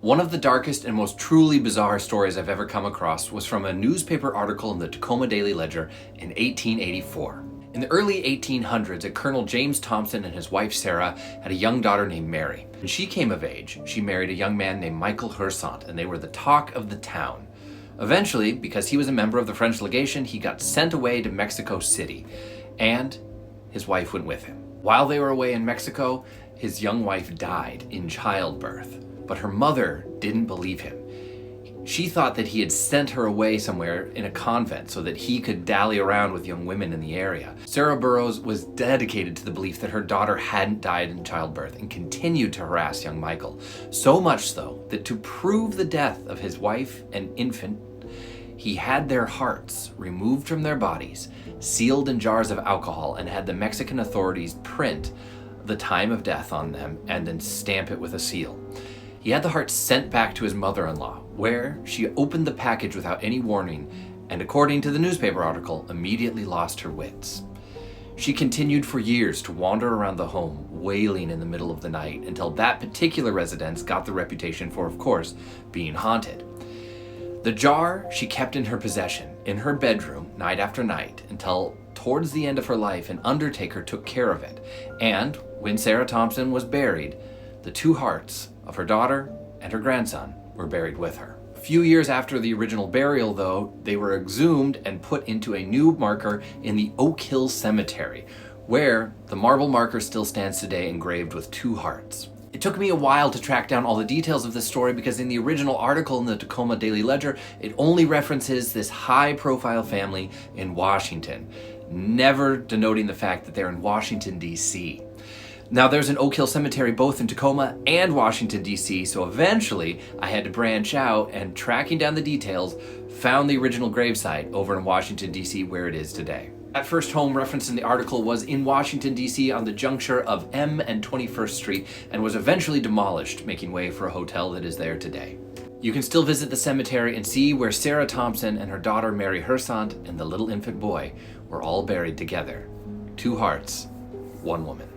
One of the darkest and most truly bizarre stories I've ever come across was from a newspaper article in the Tacoma Daily Ledger in 1884. In the early 1800s, a Colonel James Thompson and his wife Sarah had a young daughter named Mary. When she came of age, she married a young man named Michael Hersant, and they were the talk of the town. Eventually, because he was a member of the French legation, he got sent away to Mexico City, and his wife went with him. While they were away in Mexico, his young wife died in childbirth. But her mother didn't believe him. She thought that he had sent her away somewhere in a convent so that he could dally around with young women in the area. Sarah Burrows was dedicated to the belief that her daughter hadn't died in childbirth and continued to harass young Michael. So much so that to prove the death of his wife and infant, he had their hearts removed from their bodies, sealed in jars of alcohol, and had the Mexican authorities print the time of death on them and then stamp it with a seal. He had the heart sent back to his mother-in-law, where she opened the package without any warning and, according to the newspaper article, immediately lost her wits. She continued for years to wander around the home, wailing in the middle of the night, until that particular residence got the reputation for, of course, being haunted. The jar she kept in her possession, in her bedroom, night after night, until towards the end of her life, an undertaker took care of it. And when Sarah Thompson was buried, the two hearts of her daughter and her grandson were buried with her. A few years after the original burial, though, they were exhumed and put into a new marker in the Oak Hill Cemetery, where the marble marker still stands today, engraved with two hearts. It took me a while to track down all the details of this story because in the original article in the Tacoma Daily Ledger, it only references this high-profile family in Washington, never denoting the fact that they're in Washington, D.C. Now, there's an Oak Hill Cemetery both in Tacoma and Washington, D.C., so eventually I had to branch out and, tracking down the details, found the original gravesite over in Washington, D.C., where it is today. That first home referenced in the article was in Washington, D.C. on the juncture of M and 21st Street and was eventually demolished, making way for a hotel that is there today. You can still visit the cemetery and see where Sarah Thompson and her daughter Mary Hersant and the little infant boy were all buried together. Two hearts, one woman.